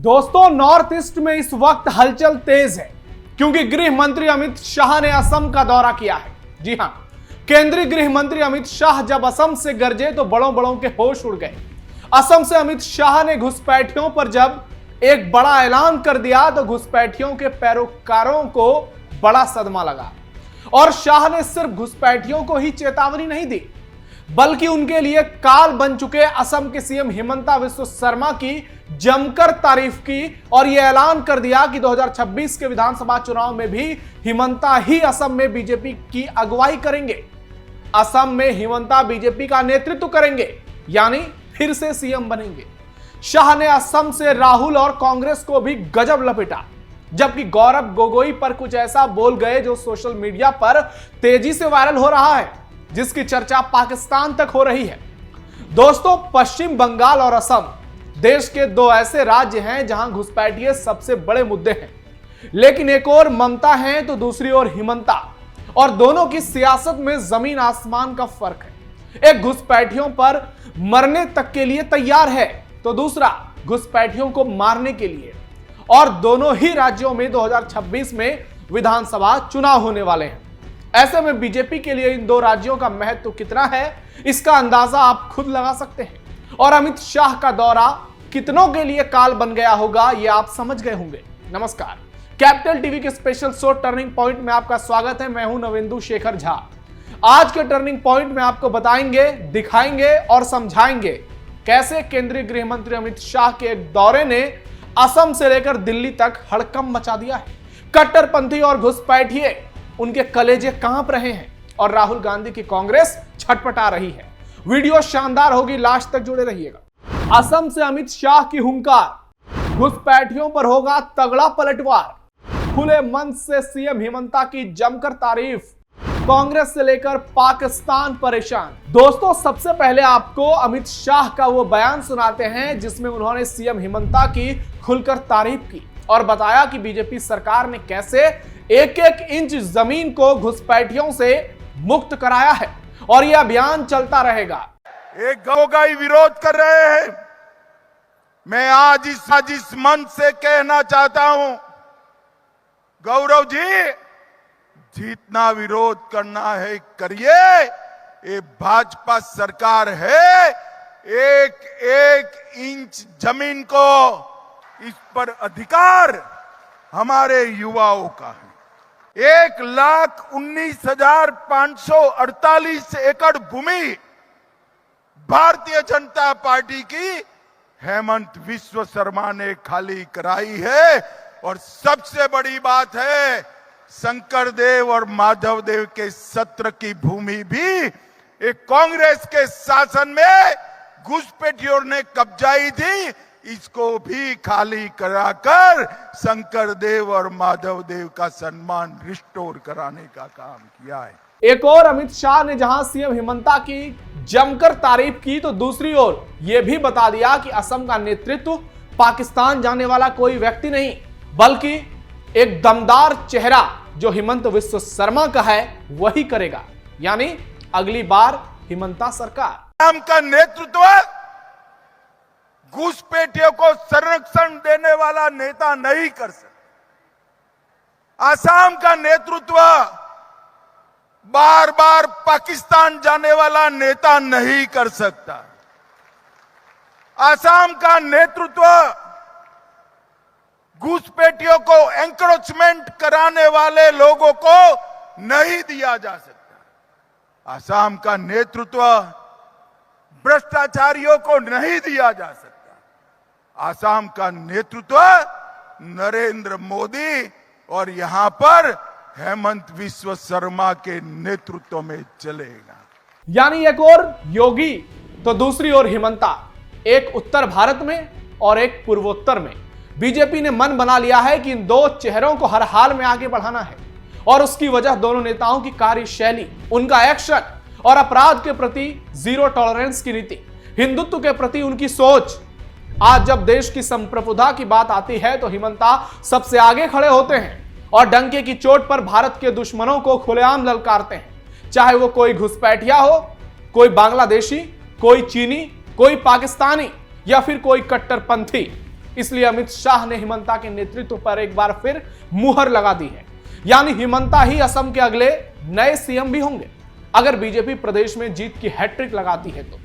दोस्तों, north east में इस वक्त हलचल तेज है क्योंकि गृह मंत्री अमित शाह ने असम का दौरा किया है। जी हां, केंद्रीय गृह मंत्री अमित शाह जब असम से गरजे तो बड़ों बड़ों के होश उड़ गए। असम से अमित शाह ने घुसपैठियों पर जब एक बड़ा ऐलान कर दिया तो घुसपैठियों के पैरोकारों को बड़ा सदमा लगा। और शाह ने सिर्फ घुसपैठियों को ही चेतावनी नहीं दी, बल्कि उनके लिए काल बन चुके असम के सीएम हिमंता बिस्वा शर्मा की जमकर तारीफ की और यह ऐलान कर दिया कि 2026 के विधानसभा चुनाव में भी हिमंता ही असम में बीजेपी की अगुवाई करेंगे। असम में हिमंता बीजेपी का नेतृत्व करेंगे, यानी फिर से सीएम बनेंगे। शाह ने असम से राहुल और कांग्रेस को भी गजब लपेटा, जबकि गौरव गोगोई पर कुछ ऐसा बोल गए जो सोशल मीडिया पर तेजी से वायरल हो रहा है, जिसकी चर्चा पाकिस्तान तक हो रही है। दोस्तों, पश्चिम बंगाल और असम देश के दो ऐसे राज्य हैं जहां घुसपैठिए सबसे बड़े मुद्दे हैं, लेकिन एक और ममता है तो दूसरी ओर हिमंता, और दोनों की सियासत में जमीन आसमान का फर्क है। एक घुसपैठियों पर मरने तक के लिए तैयार है तो दूसरा घुसपैठियों को मारने के लिए। और दोनों ही राज्यों में 2026 में विधानसभा चुनाव होने वाले हैं। ऐसे में बीजेपी के लिए इन दो राज्यों का महत्व कितना है, इसका अंदाजा आप खुद लगा सकते हैं। और अमित शाह का दौरा कितनों के लिए काल बन गया होगा, यह आप समझ गए होंगे। नमस्कार, कैपिटल टीवी के स्पेशल शो टर्निंग पॉइंट में आपका स्वागत है। मैं हूं नवेंदु शेखर झा। आज के टर्निंग पॉइंट में आपको बताएंगे, दिखाएंगे और समझाएंगे कैसे केंद्रीय गृह मंत्री अमित शाह के एक दौरे ने असम से लेकर दिल्ली तक हड़कंप मचा दिया है। कट्टरपंथी और घुसपैठिए उनके कलेजे कांप रहे हैं और राहुल गांधी की कांग्रेस छटपटा रही है। वीडियो शानदार होगी, लास्ट तक जुड़े रहिएगा। असम से अमित शाह की हुंकार, घुसपैठियों पर होगा तगड़ा पलटवार, खुले मन से सीएम हिमंता की जमकर तारीफ, कांग्रेस से लेकर पाकिस्तान परेशान। दोस्तों, सबसे पहले आपको अमित शाह का वो बयान सुनाते हैं जिसमें उन्होंने सीएम हिमंता की खुलकर तारीफ की और बताया कि बीजेपी सरकार ने कैसे एक एक इंच जमीन को घुसपैठियों से मुक्त कराया है और यह अभियान चलता रहेगा। एक गोगाई विरोध कर रहे हैं। मैं आज इस मंच से कहना चाहता हूं, गौरव जी, जितना विरोध करना है करिए। ये भाजपा सरकार है, एक एक इंच जमीन को इस पर अधिकार हमारे युवाओं का है। 1,19,548 एकड़ भूमि भारतीय जनता पार्टी की हेमंत बिस्वा शर्मा ने खाली कराई है। और सबसे बड़ी बात है, शंकर देव और माधव देव के सत्र की भूमि भी एक कांग्रेस के शासन में घुसपैठियों ने कब्जाई थी, इसको भी खाली कराकर शंकर देव और माधव देव का सम्मान रिस्टोर कराने का काम किया है। एक और अमित शाह ने जहां सीएम हिमंता की जमकर तारीफ की तो दूसरी ओर यह भी बता दिया कि असम का नेतृत्व पाकिस्तान जाने वाला कोई व्यक्ति नहीं, बल्कि एक दमदार चेहरा जो हिमंत बिस्वा शर्मा का है वही करेगा, यानी अगली बार हिमंता सरकार। असम का नेतृत्व घुसपैठियों को संरक्षण देने वाला नेता नहीं कर सकता। असम का नेतृत्व बार बार पाकिस्तान जाने वाला नेता नहीं कर सकता। असम का नेतृत्व घुसपैठियों को एंक्रोचमेंट कराने वाले लोगों को नहीं दिया जा सकता। असम का नेतृत्व भ्रष्टाचारियों को नहीं दिया जा सकता। असम का नेतृत्व नरेंद्र मोदी और यहां पर हेमंत बिस्वा शर्मा के नेतृत्व में चलेगा। यानी एक और योगी तो दूसरी ओर हिमंता, एक उत्तर भारत में और एक पूर्वोत्तर में। बीजेपी ने मन बना लिया है कि इन दो चेहरों को हर हाल में आगे बढ़ाना है और उसकी वजह दोनों नेताओं की कार्यशैली, उनका एक्शन और अपराध के प्रति जीरो टॉलरेंस की नीति, हिंदुत्व के प्रति उनकी सोच। आज जब देश की संप्रभुता की बात आती है तो हिमंता सबसे आगे खड़े होते हैं और डंके की चोट पर भारत के दुश्मनों को खुलेआम ललकारते हैं, चाहे वो कोई घुसपैठिया हो, कोई बांग्लादेशी, कोई चीनी, कोई पाकिस्तानी या फिर कोई कट्टरपंथी। इसलिए अमित शाह ने हिमंता के नेतृत्व पर एक बार फिर मुहर लगा दी है। यानी हिमंता ही असम के अगले नए सीएम भी होंगे अगर बीजेपी प्रदेश में जीत की हैट्रिक लगाती है तो।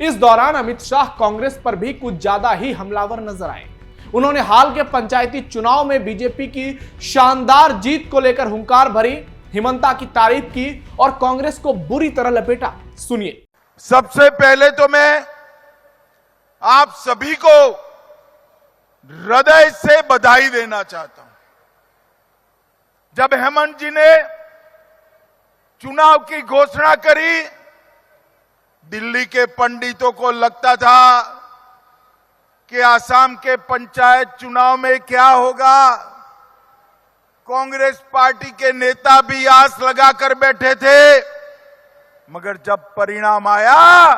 इस दौरान अमित शाह कांग्रेस पर भी कुछ ज्यादा ही हमलावर नजर आए। उन्होंने हाल के पंचायती चुनाव में बीजेपी की शानदार जीत को लेकर हुंकार भरी हिमंता की तारीफ की और कांग्रेस को बुरी तरह लपेटा। सुनिए। सबसे पहले तो मैं आप सभी को हृदय से बधाई देना चाहता हूं। जब हेमंत जी ने चुनाव की घोषणा करी, दिल्ली के पंडितों को लगता था कि आसाम के पंचायत चुनाव में क्या होगा। कांग्रेस पार्टी के नेता भी आस लगाकर बैठे थे, मगर जब परिणाम आया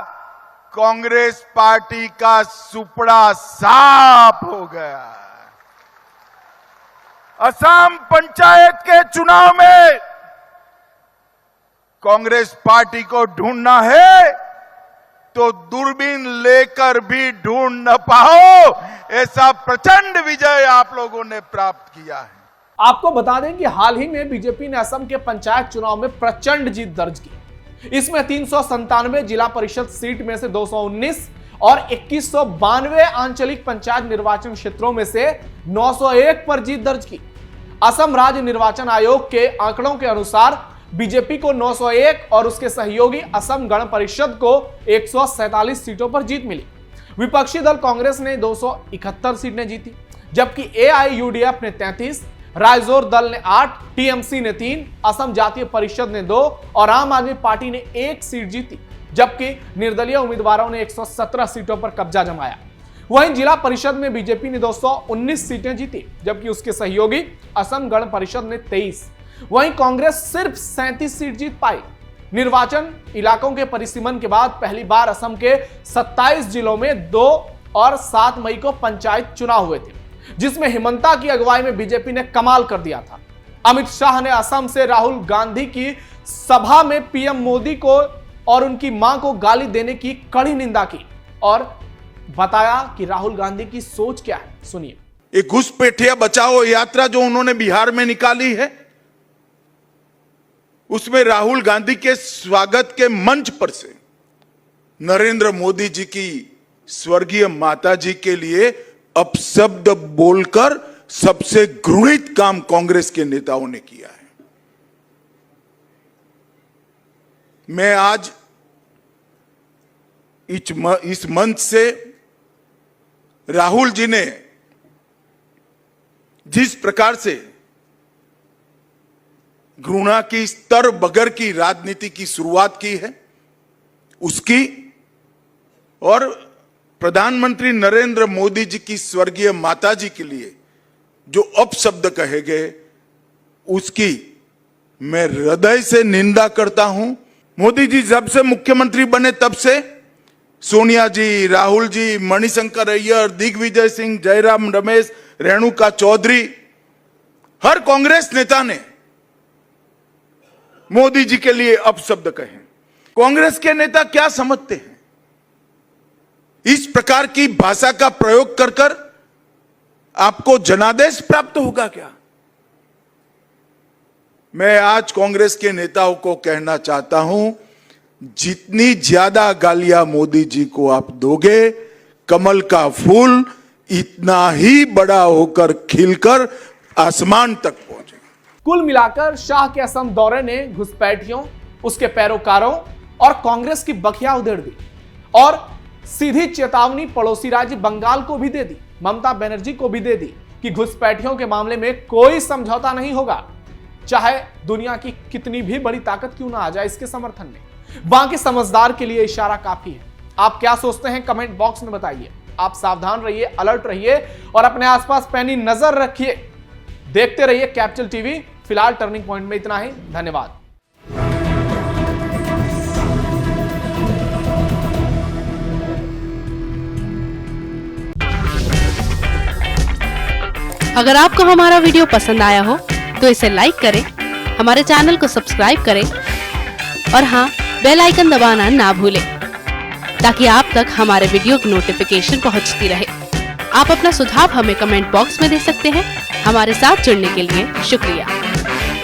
कांग्रेस पार्टी का सुपड़ा साफ हो गया। असम पंचायत के चुनाव में कांग्रेस पार्टी को ढूंढना है तो दूरबीन लेकर भी ढूंढ न पाओ, ऐसा प्रचंड विजय आप लोगों ने प्राप्त किया है। आपको बता दें कि हाल ही में बीजेपी ने असम के पंचायत चुनाव में प्रचंड जीत दर्ज की। इसमें 397 जिला परिषद सीट में से 219 और 2192 आंचलिक पंचायत निर्वाचन क्षेत्रों में से 901 पर जीत दर्ज की। असम राज्य निर्वाचन आयोग के आंकड़ों के अनुसार बीजेपी को 901 और उसके सहयोगी असम गण परिषद को 147 सीटों पर जीत मिली। विपक्षी दल कांग्रेस ने 271 सीटें जीती, जबकि एआईयूडीएफ ने 33, रायजोर दल ने 8, टीएमसी ने 3, असम जातीय परिषद ने 2 और आम आदमी पार्टी ने 1 सीट जीती, जबकि निर्दलीय उम्मीदवारों ने 117 सीटों पर कब्जा जमाया। वहीं जिला परिषद में बीजेपी ने 219 सीटें जीती, जबकि उसके सहयोगी असम गण परिषद ने 23। वहीं कांग्रेस सिर्फ 37 सीट जीत पाई। निर्वाचन इलाकों के परिसीमन के बाद पहली बार असम के 27 जिलों में 2 और 7 मई को पंचायत चुनाव हुए थे, जिसमें हिमंता की अगुवाई में बीजेपी ने कमाल कर दिया था। अमित शाह ने असम से राहुल गांधी की सभा में पीएम मोदी को और उनकी मां को गाली देने की कड़ी निंदा की और बताया कि राहुल गांधी की सोच क्या है। सुनिए। एक घुसपैठिया बचाओ यात्रा जो उन्होंने बिहार में निकाली है, उसमें राहुल गांधी के स्वागत के मंच पर से नरेंद्र मोदी जी की स्वर्गीय माता जी के लिए अपशब्द बोलकर सबसे घृणित काम कांग्रेस के नेताओं ने किया है। मैं आज इस मंच से राहुल जी ने जिस प्रकार से घृणा की स्तर बगैर की राजनीति की शुरुआत की है उसकी, और प्रधानमंत्री नरेंद्र मोदी जी की स्वर्गीय माता जी के लिए जो अपशब्द कहे गए उसकी मैं हृदय से निंदा करता हूं। मोदी जी जब से मुख्यमंत्री बने तब से सोनिया जी, राहुल जी, मणिशंकर अय्यर, दिग्विजय सिंह, जयराम रमेश, रेणुका चौधरी, हर कांग्रेस नेता ने मोदी जी के लिए अपशब्द कहे। कांग्रेस के नेता क्या समझते हैं? इस प्रकार की भाषा का प्रयोग कर कर आपको जनादेश प्राप्त होगा क्या? मैं आज कांग्रेस के नेताओं को कहना चाहता हूं, जितनी ज्यादा गालियां मोदी जी को आप दोगे, कमल का फूल इतना ही बड़ा होकर खिलकर आसमान तक पहुंचेगा। कुल मिलाकर शाह के असम दौरे ने घुसपैठियों, उसके पैरोकारों और कांग्रेस की बखिया उधेड़ दी और सीधी चेतावनी पड़ोसी राज्य बंगाल को भी दे दी, ममता बनर्जी को भी दे दी कि घुसपैठियों के मामले में कोई समझौता नहीं होगा, चाहे दुनिया की कितनी भी बड़ी ताकत क्यों ना आ जाए इसके समर्थन में। बाकी समझदार के लिए इशारा काफी है। आप क्या सोचते हैं कमेंट बॉक्स में बताइए। आप सावधान रहिए, अलर्ट रहिए और अपने आसपास पैनी नजर रखिए। देखते रहिए कैपिटल टीवी। फिलहाल टर्निंग पॉइंट में इतना ही। धन्यवाद। अगर आपको हमारा वीडियो पसंद आया हो तो इसे लाइक करें, हमारे चैनल को सब्सक्राइब करें और हाँ, बेल आइकन दबाना ना भूलें ताकि आप तक हमारे वीडियो की नोटिफिकेशन पहुंचती रहे। आप अपना सुझाव हमें कमेंट बॉक्स में दे सकते हैं। हमारे साथ जुड़ने के लिए शुक्रिया।